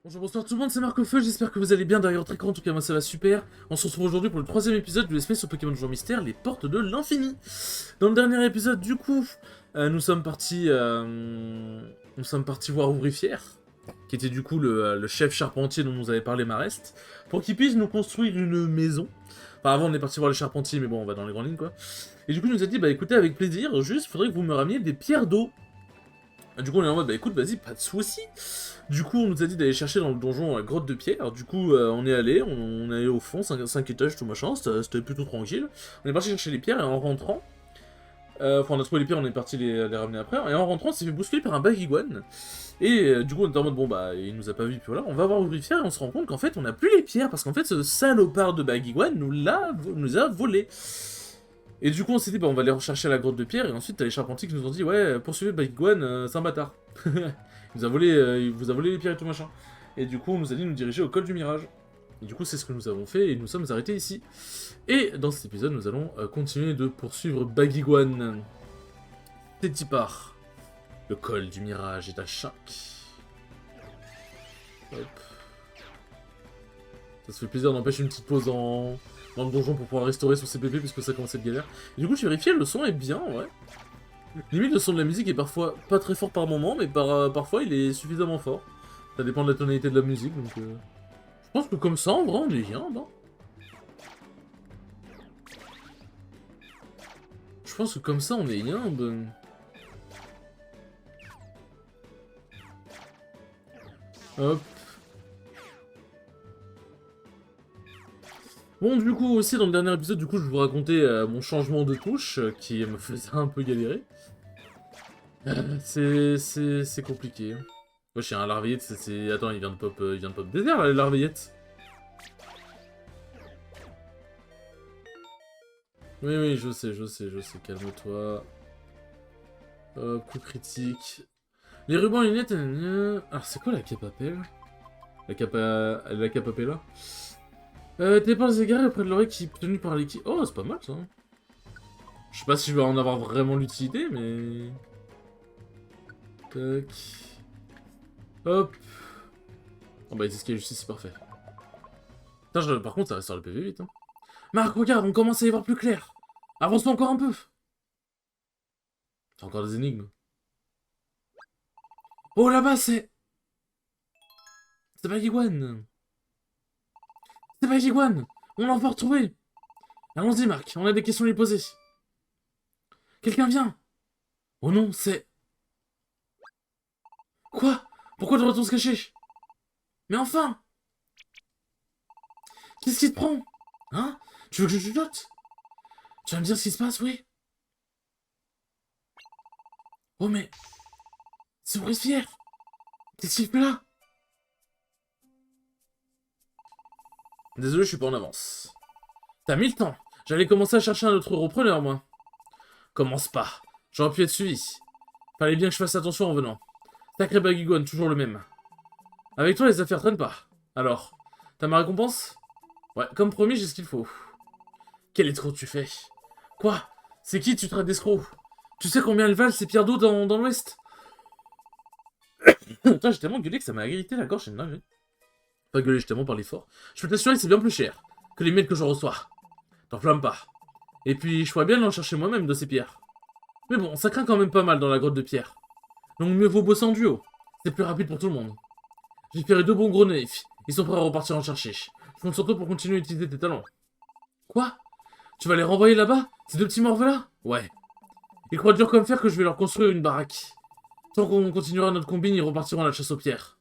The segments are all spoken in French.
Bonjour, bonsoir tout le monde, c'est Marc-Feu, j'espère que vous allez bien derrière votre écran, en tout cas moi ça va super. On se retrouve aujourd'hui pour le troisième épisode du SP sur Pokémon Jour Mystère, les portes de l'infini. Dans le dernier épisode, du coup, nous sommes partis voir Ouvrifière, qui était du coup le chef charpentier dont nous avait parlé Marest, pour qu'il puisse nous construire une maison. Enfin avant on est parti voir le charpentier, mais bon on va dans les grandes lignes quoi. Et du coup il nous a dit, bah écoutez avec plaisir, juste faudrait que vous me rameniez des pierres d'eau. Du coup on est en mode, bah écoute vas-y, pas de soucis. Du coup, on nous a dit d'aller chercher dans le donjon la grotte de pierre. Du coup, on est allé, on est allé au fond, 5 étages, tout machin, c'était plutôt tranquille. On est parti chercher les pierres et en rentrant, enfin on a trouvé les pierres, on est parti les ramener après. Et en rentrant, on s'est fait bousculer par un Bagiguan. Et du coup, on était en mode, bon bah, il nous a pas vu, puis voilà, on va voir Ouvrifière et on se rend compte qu'en fait, on n'a plus les pierres, parce qu'en fait, ce salopard de Bagiguan nous a volé. Et du coup, on s'est dit, bah, on va aller rechercher à la grotte de pierre, et ensuite, t'as les charpentiers qui nous ont dit, ouais, poursuivez Bagiguan, c'est un bâtard. Il vous a volé les pierres et tout machin. Et du coup, on nous a dit de nous diriger au col du Mirage. Et du coup, c'est ce que nous avons fait, et nous sommes arrêtés ici. Et dans cet épisode, nous allons continuer de poursuivre Bagiguan. C'est y part. Le col du Mirage est à chaque. Hop. Ça se fait plaisir d'empêcher une petite pause dans le donjon pour pouvoir restaurer son CPP puisque ça commence à être galère. Et du coup, j'ai vérifié, le son est bien, ouais. Limite, le son de la musique est parfois pas très fort par moment, mais parfois il est suffisamment fort. Ça dépend de la tonalité de la musique, donc... Je pense que comme ça, en vrai, on est bien, hein. Je pense que comme ça, on est bien, ben... Hop. Bon, du coup, aussi, dans le dernier épisode, du coup, je vous racontais mon changement de couche, qui me faisait un peu galérer. C'est compliqué. Moi, je suis un larveillette, c'est... Attends, il vient de pop désert, là, le larveillette. Oui, oui, je sais, calme-toi. Hop, coup critique. Les rubans et lunettes... Alors, c'est quoi la capapelle? La capapella? T'es pas égaré auprès de l'oreille qui est tenue par l'équipe. Oh, c'est pas mal, ça. Je sais pas si je vais en avoir vraiment l'utilité, mais... Tac... Hop... Oh bah, les escaliers justice, c'est parfait. Putain, par contre, ça restaure le PV vite, hein. Marc, regarde, on commence à y voir plus clair. Avance-toi encore un peu. C'est encore des énigmes. Oh, là-bas, c'est... C'est pas Iguane. C'est pas Iguane. On l'a enfin retrouvé. Allons-y, Marc, on a des questions à lui poser. Quelqu'un vient. Oh non, c'est... Quoi? Pourquoi devrait-on se cacher? Mais enfin! Qu'est-ce qui te prend? Hein? Tu veux que je chuchote? Tu vas me dire ce qui se passe, oui? Oh mais... C'est Ouvrifière. Qu'est-ce qu'il fait là? Désolé, je suis pas en avance. T'as mis le temps. J'allais commencer à chercher un autre repreneur, moi. Commence pas. J'aurais pu être suivi. Fallait bien que je fasse attention en venant. Sacré Baguigone, toujours le même. Avec toi, les affaires traînent pas. Alors, t'as ma récompense? Ouais, comme promis, j'ai ce qu'il faut. Quel escroc tu fais? Quoi? C'est qui tu traites d'escroc? Tu sais combien elles valent ces pierres d'eau dans l'ouest? Putain, j'ai tellement gueulé que ça m'a irrité la gorge, c'est une dinguerie. Pas gueulé, j'ai tellement parlé fort. Je peux t'assurer que c'est bien plus cher que les mails que je reçois. T'enflamme pas. Et puis, je pourrais bien en chercher moi-même de ces pierres. Mais bon, ça craint quand même pas mal dans la grotte de pierre. Donc mieux vaut bosser en duo. C'est plus rapide pour tout le monde. J'ai fait deux bons gros naifs. Ils sont prêts à repartir en chercher. Je compte sur toi pour continuer à utiliser tes talents. Quoi? Tu vas les renvoyer là-bas? Ces deux petits morveux-là? Ouais. Ils croient dur comme fer que je vais leur construire une baraque. Tant qu'on continuera notre combine, ils repartiront à la chasse aux pierres.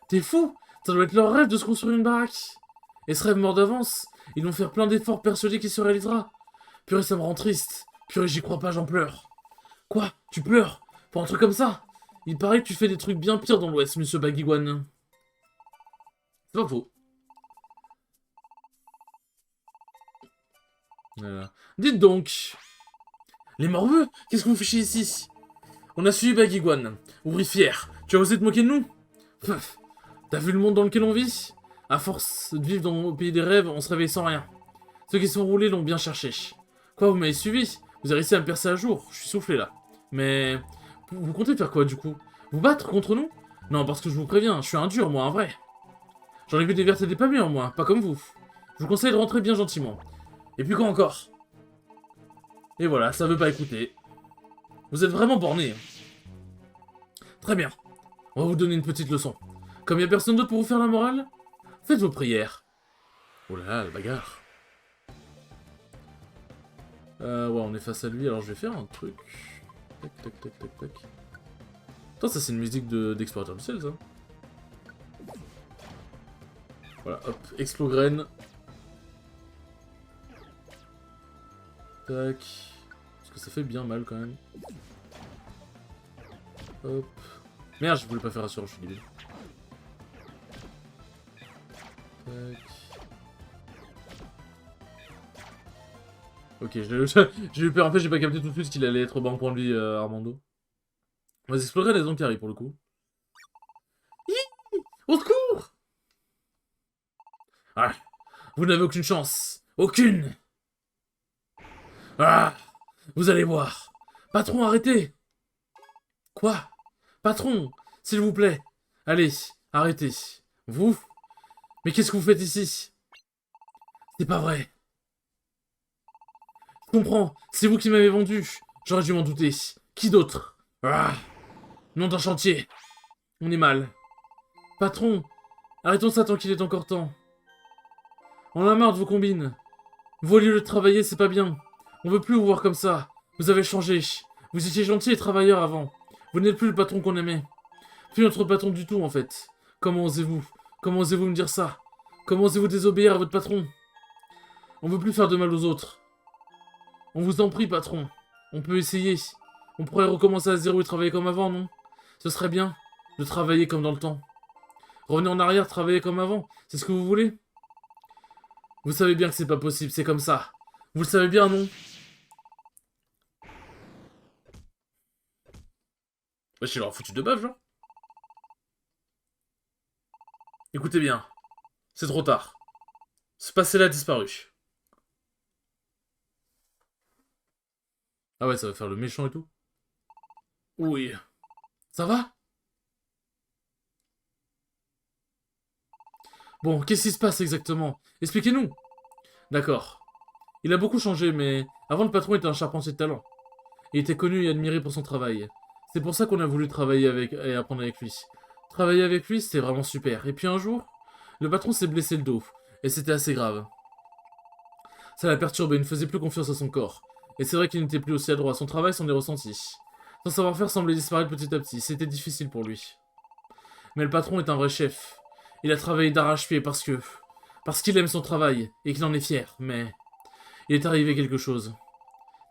T'es fou? Ça doit être leur rêve de se construire une baraque. Et ce rêve mort d'avance, ils vont faire plein d'efforts persuadés qu'il se réalisera. Purée, ça me rend triste. Purée, j'y crois pas, j'en pleure. Quoi? Tu pleures? Pour un truc comme ça? Il paraît que tu fais des trucs bien pires dans l'Ouest, monsieur Bagiguan. C'est pas faux. Voilà. Dites donc, les morveux, qu'est-ce que vous fichez ici? On a suivi Bagiguan. Ouvrifière, tu as osé te moquer de nous? Pff, t'as vu le monde dans lequel on vit? À force de vivre au pays des rêves, on se réveille sans rien. Ceux qui sont roulés l'ont bien cherché. Quoi, vous m'avez suivi? Vous avez réussi à me percer à jour, je suis soufflé là. Mais... vous comptez faire quoi du coup? Vous battre contre nous? Non, parce que je vous préviens, je suis un dur, moi, un vrai. J'en ai vu des vertes et des pas mûres, moi, pas comme vous. Je vous conseille de rentrer bien gentiment. Et puis quoi encore? Et voilà, ça veut pas écouter. Vous êtes vraiment borné. Très bien. On va vous donner une petite leçon. Comme y a personne d'autre pour vous faire la morale, faites vos prières. Oh là là, la bagarre. Ouais, on est face à lui, alors je vais faire un truc. Tac, tac, tac, tac, tac. Attends, ça c'est une musique d'explorateur du ciel, ça. Voilà, hop, explogrène. Tac. Parce que ça fait bien mal quand même. Hop. Merde, je voulais pas faire assurance, je suis débile. Tac. Ok, j'ai eu peur, en fait j'ai pas capté tout de suite qu'il allait être bon pour lui, Armando. On va explorer les zones carrées pour le coup. Hi, au secours! Ah, vous n'avez aucune chance. Aucune! Ah, vous allez voir. Patron, arrêtez! Quoi? Patron, s'il vous plaît. Allez, arrêtez. Vous? Mais qu'est-ce que vous faites ici? C'est pas vrai. Je comprends, c'est vous qui m'avez vendu. J'aurais dû m'en douter. Qui d'autre? Ah, nom d'un chantier. On est mal. Patron, arrêtons ça tant qu'il est encore temps. On a marre de vos combines. Vous, au lieu de travailler, c'est pas bien. On veut plus vous voir comme ça. Vous avez changé. Vous étiez gentil et travailleur avant. Vous n'êtes plus le patron qu'on aimait. Plus notre patron du tout, en fait. Comment osez-vous? Comment osez-vous me dire ça? Comment osez-vous désobéir à votre patron? On veut plus faire de mal aux autres. On vous en prie, patron. On peut essayer. On pourrait recommencer à zéro et travailler comme avant, non? Ce serait bien de travailler comme dans le temps. Revenez en arrière, travailler comme avant. C'est ce que vous voulez? Vous savez bien que c'est pas possible, c'est comme ça. Vous le savez bien, non? Wesh, il leur a foutu de bave, genre. Écoutez bien. C'est trop tard. Ce passé-là a disparu. Ah ouais, ça va faire le méchant et tout. Oui. Ça va? Bon, qu'est-ce qui se passe exactement? Expliquez-nous. D'accord. Il a beaucoup changé, mais avant le patron était un charpentier de talent. Il était connu et admiré pour son travail. C'est pour ça qu'on a voulu travailler avec et apprendre avec lui. Travailler avec lui, c'était vraiment super. Et puis un jour, le patron s'est blessé le dos. Et c'était assez grave. Ça l'a perturbé, il ne faisait plus confiance à son corps. Et c'est vrai qu'il n'était plus aussi adroit. Son travail s'en est ressenti. Son savoir-faire semblait disparaître petit à petit. C'était difficile pour lui. Mais le patron est un vrai chef. Il a travaillé d'arrache-pied parce que... Parce qu'il aime son travail et qu'il en est fier. Mais... Il est arrivé quelque chose.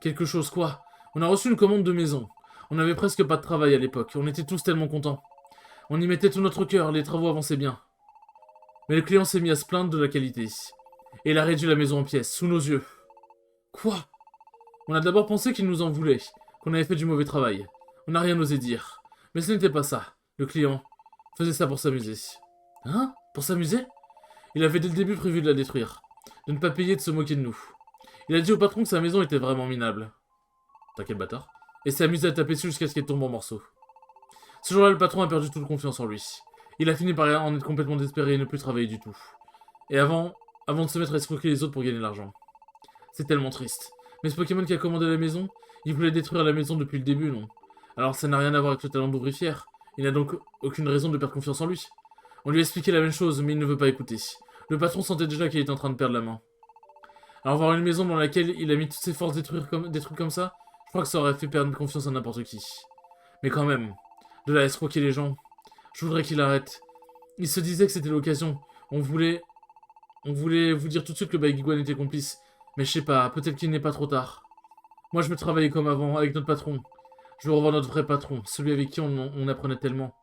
Quelque chose quoi? On a reçu une commande de maison. On n'avait presque pas de travail à l'époque. On était tous tellement contents. On y mettait tout notre cœur, les travaux avançaient bien. Mais le client s'est mis à se plaindre de la qualité. Et il a réduit la maison en pièces, sous nos yeux. Quoi? On a d'abord pensé qu'il nous en voulait, qu'on avait fait du mauvais travail. On n'a rien osé dire. Mais ce n'était pas ça. Le client faisait ça pour s'amuser. Hein? Pour s'amuser? Il avait dès le début prévu de la détruire. De ne pas payer, de se moquer de nous. Il a dit au patron que sa maison était vraiment minable. T'as quel bâtard? Et s'est amusé à taper dessus jusqu'à ce qu'elle tombe en morceaux. Ce jour-là, le patron a perdu toute confiance en lui. Il a fini par en être complètement désespéré et ne plus travailler du tout. Et avant de se mettre à escroquer les autres pour gagner de l'argent. C'est tellement triste. Mais ce Pokémon qui a commandé la maison, il voulait détruire la maison depuis le début, non? Alors ça n'a rien à voir avec le talent d'ouvrifière. Il n'a donc aucune raison de perdre confiance en lui. On lui a expliqué la même chose, mais il ne veut pas écouter. Le patron sentait déjà qu'il était en train de perdre la main. Alors voir une maison dans laquelle il a mis toutes ses forces détruire des trucs comme ça, je crois que ça aurait fait perdre confiance à n'importe qui. Mais quand même, de là à escroquer les gens, je voudrais qu'il arrête. Il se disait que c'était l'occasion. On voulait vous dire tout de suite que Baigiguan était complice. Mais je sais pas, peut-être qu'il n'est pas trop tard. Moi je veux travailler comme avant, avec notre patron. Je veux revoir notre vrai patron, celui avec qui on apprenait tellement.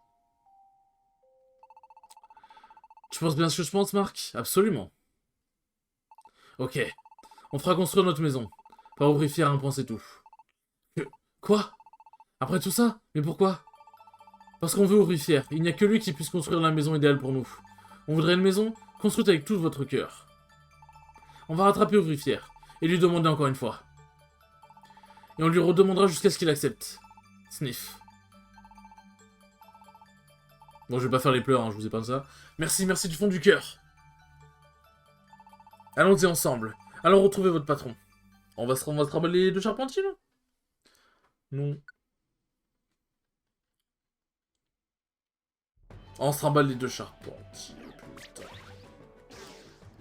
Tu penses bien ce que je pense, Marc? Absolument. Ok. On fera construire notre maison. Pas ouvrifier un point, c'est tout. Quoi? Après tout ça? Mais pourquoi? Parce qu'on veut ouvrifier. Il n'y a que lui qui puisse construire la maison idéale pour nous. On voudrait une maison construite avec tout votre cœur. On va rattraper ouvrifier et lui demander encore une fois. Et on lui redemandera jusqu'à ce qu'il accepte. Sniff. Bon, je vais pas faire les pleurs, hein, je vous épargne ça. Merci, merci du fond du cœur. Allons-y ensemble. Allons retrouver votre patron. On va se trimballer les deux charpentiers, là? Non. On se trimballe les deux charpentiers, putain.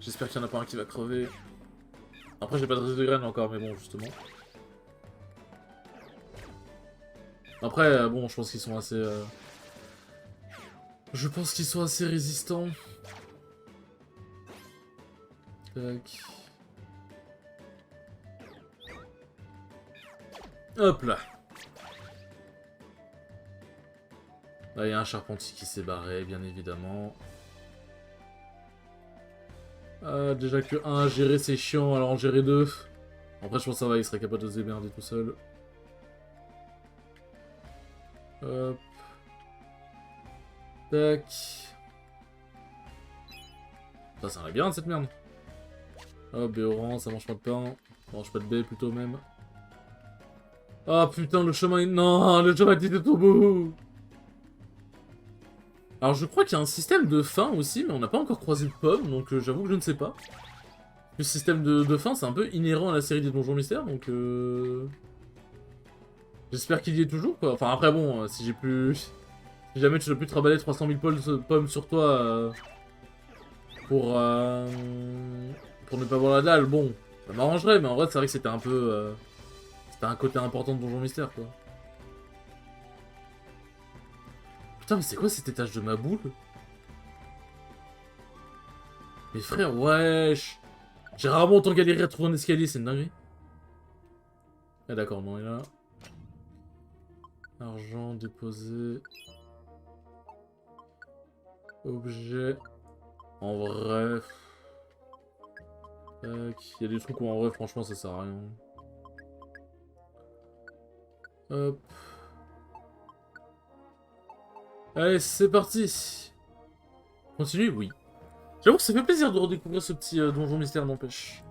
J'espère qu'il y en a pas un qui va crever. Après, j'ai pas de reste de graines encore, mais bon, justement. Après, bon, je pense qu'ils sont assez... Je pense qu'ils sont assez résistants. Tac. Hop là. Là, il y a un charpentier qui s'est barré, bien évidemment. Déjà que 1 à gérer, c'est chiant, alors en gérer 2. Après, je pense que ça va, il serait capable de se démerder tout seul. Hop. Tac. Ça, c'est un labyrinthe, cette merde. Hop, Béoran, ça mange pas de pain. Ça mange pas de baie, plutôt, même. Ah, putain, le chemin... Non, le chemin était au bout. Alors, je crois qu'il y a un système de fin aussi, mais on n'a pas encore croisé de pomme, donc j'avoue que je ne sais pas. Le système de fin, c'est un peu inhérent à la série des Donjons Mystères, donc j'espère qu'il y est toujours, quoi. Enfin, après, bon, si j'ai plus... Si jamais tu dois plus travailler 300 000 pommes sur toi pour ne pas voir la dalle, bon, ça m'arrangerait, mais en vrai, c'est vrai que c'était un peu... c'était un côté important de Donjons Mystères, quoi. Putain, mais c'est quoi cet étage de ma boule? Mais frère, wesh. J'ai rarement autant galéré à trouver un escalier, c'est une dinguerie. Ah d'accord, bon, et là... Argent déposé... Objet... En vrai... Tac... Il y a des trucs où en vrai, franchement, ça sert à rien. Hop... Allez, c'est parti. Continue, oui. J'avoue que ça fait plaisir de redécouvrir ce petit donjon mystère, n'empêche.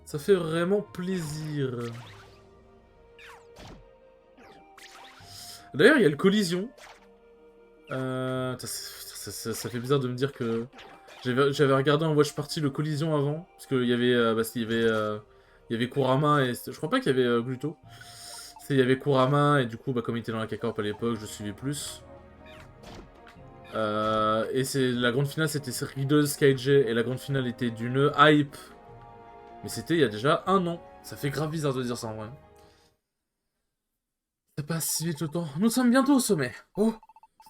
Ça fait vraiment plaisir. D'ailleurs, il y a le collision. Ça fait bizarre de me dire que... J'avais regardé en watch party le collision avant. Parce qu'il y avait... il y avait Kurama et... Je crois pas qu'il y avait Gluto. Il y avait Kurama et du coup, bah, comme il était dans la K-Corp à l'époque, je suivais plus. Et la grande finale c'était Riddle Skyj et la grande finale était d'une hype. Mais c'était il y a déjà 1 an. Ça fait grave bizarre de dire ça en vrai. Ça passe si vite le temps. Nous sommes bientôt au sommet. Oh,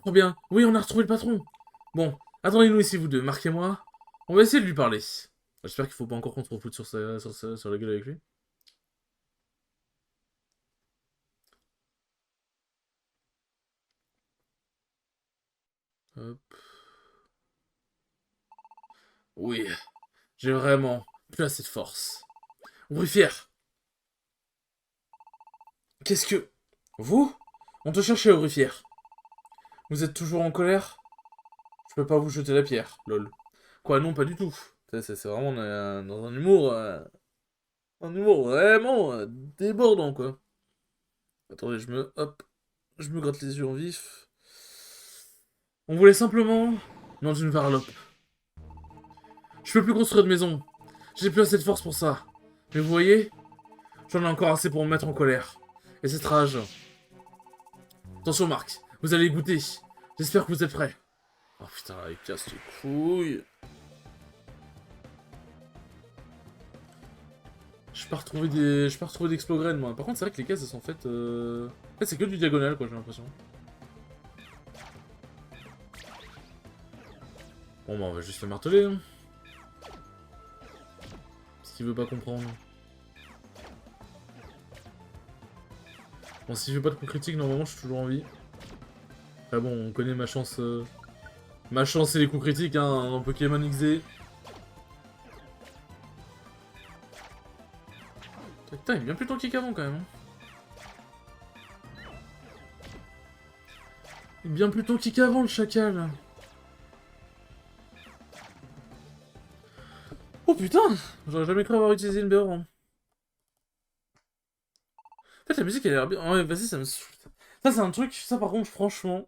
trop bien. Oui, on a retrouvé le patron. Bon, attendez-nous ici vous deux, marquez-moi. On va essayer de lui parler. J'espère qu'il faut pas encore qu'on se refoute sur la gueule avec lui. Hop. Oui, j'ai vraiment plus assez de force. Ruffière. Qu'est-ce que... Vous? On te cherchait, Ruffière. Vous êtes toujours en colère? Je peux pas vous jeter la pierre, lol. Quoi, non, pas du tout. C'est vraiment dans un humour vraiment débordant, quoi. Attendez, hop, je me gratte les yeux en vif. On voulait simplement... Non, d'une varlope. Je peux plus construire de maison. J'ai plus assez de force pour ça. Mais vous voyez, j'en ai encore assez pour me mettre en colère. Et cette rage... Attention, Marc, vous allez goûter. J'espère que vous êtes prêts. Oh putain, il casse les couilles. Je peux retrouver d'explogrènes, moi. Par contre, c'est vrai que les cases, elles sont faites... En fait, c'est que du diagonal, quoi, j'ai l'impression. Bon, bah, on va juste le marteler, hein. Parce qu'il veut pas comprendre. Bon, si je fais pas de coup critique, normalement, je suis toujours en vie. Après, bon, on connaît ma chance... Ma chance, c'est les coups critiques, hein, dans Pokémon XD. Putain, il est bien plus tanky qu'avant, quand même. Hein. Il est bien plus tanky qu'avant, le chacal. Oh putain, j'aurais jamais cru avoir utilisé une BR. En fait, la musique, elle a l'air bien. Ouais, vas-y, ça me saoule. Ça, c'est un truc, ça, par contre, franchement...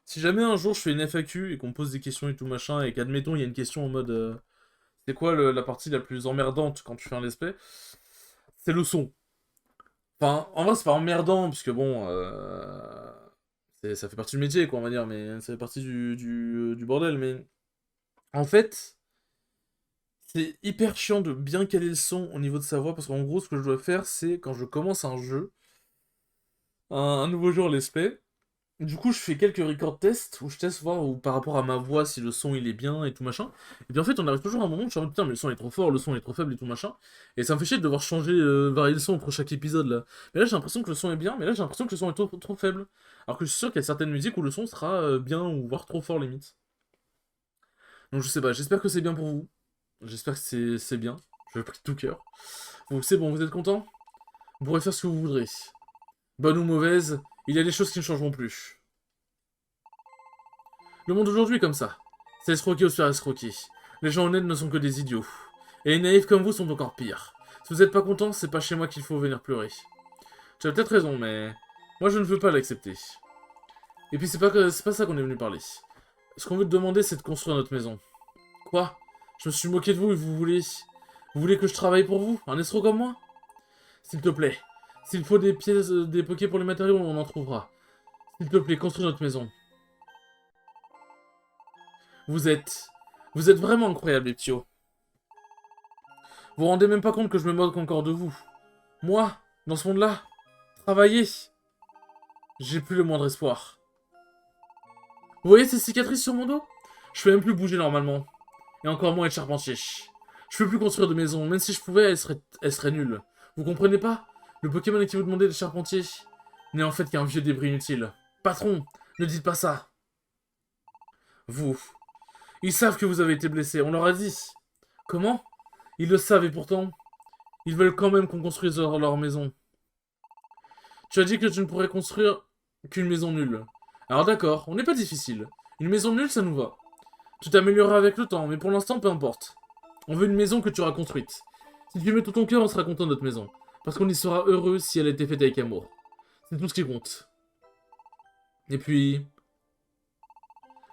Si jamais un jour je fais une FAQ et qu'on me pose des questions et tout machin, et qu'admettons il y a une question en mode c'est quoi la partie la plus emmerdante quand tu fais un let's play, c'est le son. Enfin, en vrai c'est pas emmerdant, puisque bon, ça fait partie du métier quoi on va dire, mais ça fait partie du bordel, mais en fait, c'est hyper chiant de bien caler le son au niveau de sa voix, parce qu'en gros ce que je dois faire c'est quand je commence un jeu, un nouveau jeu en let's play, du coup, je fais quelques record tests où je teste voir par rapport à ma voix si le son il est bien et tout machin. Et puis en fait, on arrive toujours à un moment où je suis en mode putain, mais le son est trop fort, le son est trop faible et tout machin. Et ça me fait chier de devoir changer, varier le son entre chaque épisode là. Mais là, j'ai l'impression que le son est bien, mais là, j'ai l'impression que le son est trop faible. Alors que je suis sûr qu'il y a certaines musiques où le son sera bien ou voire trop fort limite. Donc je sais pas, j'espère que c'est bien pour vous. J'espère que c'est bien. Je le prie de tout cœur. Donc c'est bon, vous êtes content? Vous pourrez faire ce que vous voudrez. Bonne ou mauvaise, il y a des choses qui ne changeront plus. Le monde d'aujourd'hui est comme ça. C'est escroquer ou se faire escroquer. Les gens honnêtes ne sont que des idiots. Et les naïfs comme vous sont encore pires. Si vous n'êtes pas content, c'est pas chez moi qu'il faut venir pleurer. Tu as peut-être raison, mais moi je ne veux pas l'accepter. Et puis c'est pas ça qu'on est venu parler. Ce qu'on veut te demander, c'est de construire notre maison. Quoi? Je me suis moqué de vous et vous voulez que je travaille pour vous? Un escroc comme moi? S'il te plaît. S'il faut des pièces, des pokés pour les matériaux, on en trouvera. S'il te plaît, construis notre maison. Vous êtes... Vous êtes vraiment incroyable, les ptios. Vous vous rendez même pas compte que je me moque encore de vous. Moi, dans ce monde-là, travailler, j'ai plus le moindre espoir. Vous voyez ces cicatrices sur mon dos? Je peux même plus bouger normalement. Et encore moins être charpentier. Je peux plus construire de maison, même si je pouvais, elle serait nulle. Vous comprenez pas? Le Pokémon à qui vous demandez de charpentier n'est en fait qu'un vieux débris inutile. Patron, ne dites pas ça. Vous. Ils savent que vous avez été blessé, on leur a dit. Comment? Ils le savent et pourtant, ils veulent quand même qu'on construise leur maison. Tu as dit que tu ne pourrais construire qu'une maison nulle. Alors d'accord, on n'est pas difficile. Une maison nulle, ça nous va. Tu t'amélioreras avec le temps, mais pour l'instant, peu importe. On veut une maison que tu auras construite. Si tu mets tout ton cœur, on sera content de notre maison. Parce qu'on y sera heureux si elle a été faite avec amour. C'est tout ce qui compte. Et puis...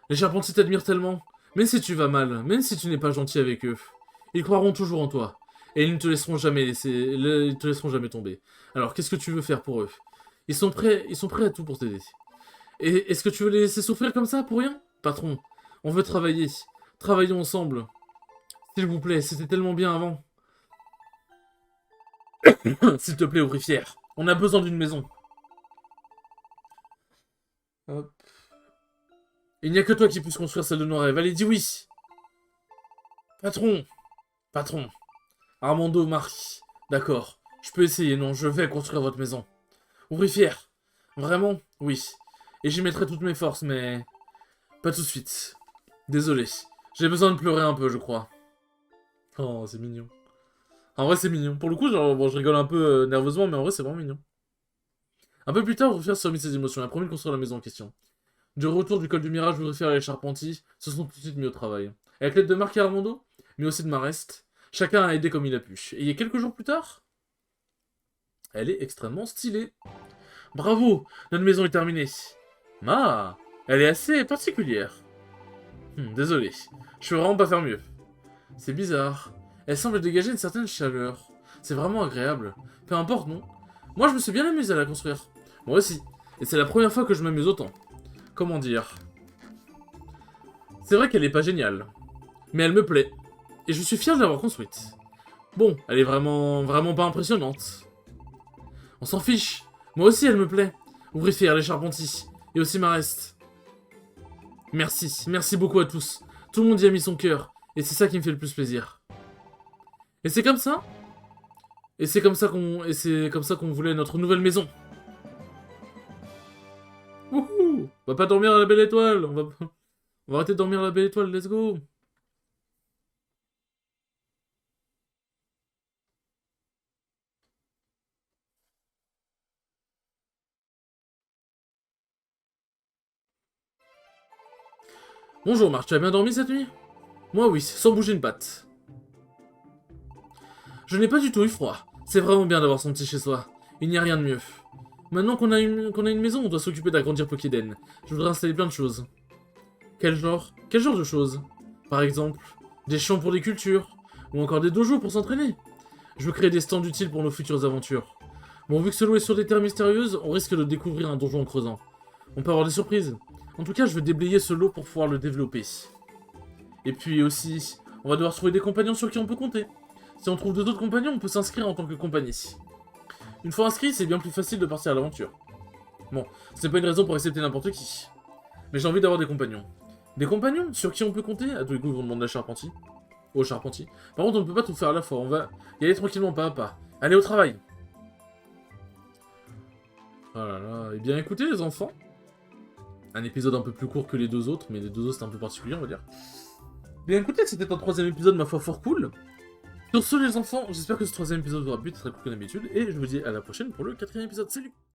Les charpentiers t'admirent tellement. Même si tu vas mal, même si tu n'es pas gentil avec eux, ils croiront toujours en toi. Et ils ne te laisseront jamais ils te laisseront jamais tomber. Alors, qu'est-ce que tu veux faire pour eux? Ils sont prêts à tout pour t'aider. Et est-ce que tu veux les laisser souffrir comme ça pour rien? Patron, on veut travailler. Travaillons ensemble. S'il vous plaît, c'était tellement bien avant. S'il te plaît, ouvrier fier. On a besoin d'une maison. Hop. Il n'y a que toi qui puisse construire celle de nos rêves. Allez, dis oui. Patron. Patron. Armando, Marie. D'accord. Je peux essayer, non, je vais construire votre maison. Ouvrier fier. Vraiment? Oui. Et j'y mettrai toutes mes forces, mais... Pas tout de suite. Désolé. J'ai besoin de pleurer un peu, je crois. Oh, c'est mignon. En vrai, c'est mignon. Pour le coup, genre, bon, je rigole un peu nerveusement, mais en vrai, c'est vraiment mignon. Un peu plus tard, Rufier se remit ses émotions et a promis de construire la maison en question. Du retour du col du Mirage, Rufier et les Charpentiers se sont tout de suite mis au travail. Avec l'aide de Marc et Armando, mais aussi de Marest, chacun a aidé comme il a pu. Et il y a quelques jours plus tard, elle est extrêmement stylée. Bravo, notre maison est terminée. Ah, elle est assez particulière. Désolé, je peux vraiment pas faire mieux. C'est bizarre. Elle semble dégager une certaine chaleur. C'est vraiment agréable. Peu importe, non? Moi, je me suis bien amusé à la construire. Moi aussi. Et c'est la première fois que je m'amuse autant. Comment dire? C'est vrai qu'elle est pas géniale. Mais elle me plaît. Et je suis fier de l'avoir construite. Bon, elle est vraiment pas impressionnante. On s'en fiche. Moi aussi, elle me plaît. Ouvrier fier, les charpentiers. Et aussi Marest. Merci beaucoup à tous. Tout le monde y a mis son cœur. Et c'est ça qui me fait le plus plaisir. Et c'est comme ça? Et c'est comme ça qu'on voulait notre nouvelle maison. Wouhou! On va pas dormir à la belle étoile. On va arrêter de dormir à la belle étoile. Let's go. Bonjour Marc, tu as bien dormi cette nuit? Moi oui, sans bouger une patte. Je n'ai pas du tout eu froid. C'est vraiment bien d'avoir son petit chez soi. Il n'y a rien de mieux. Maintenant qu'on a une maison, on doit s'occuper d'agrandir Pokéden. Je voudrais installer plein de choses. Quel genre? Quel genre de choses? Par exemple, des champs pour les cultures, ou encore des dojos pour s'entraîner. Je veux créer des stands utiles pour nos futures aventures. Bon, vu que ce lot est sur des terres mystérieuses, on risque de découvrir un donjon en creusant. On peut avoir des surprises. En tout cas, je veux déblayer ce lot pour pouvoir le développer. Et puis aussi, on va devoir trouver des compagnons sur qui on peut compter. Si on trouve deux autres compagnons, on peut s'inscrire en tant que compagnie. Une fois inscrit, c'est bien plus facile de partir à l'aventure. Bon, c'est pas une raison pour accepter n'importe qui. Mais j'ai envie d'avoir des compagnons. Des compagnons sur qui on peut compter? À tous les coups, ils vont demander à Charpentier. Au Charpentier. Par contre, on ne peut pas tout faire à la fois, on va y aller tranquillement, pas à pas. Allez au travail. Oh là là, eh bien écoutez les enfants. Un épisode un peu plus court que les deux autres, mais les deux autres c'est un peu particulier, on va dire. Bien écoutez, c'était un troisième épisode, ma foi, fort cool. Sur ce les enfants, j'espère que ce troisième épisode vous aura plu, très cool comme d'habitude, et je vous dis à la prochaine pour le quatrième épisode. Salut!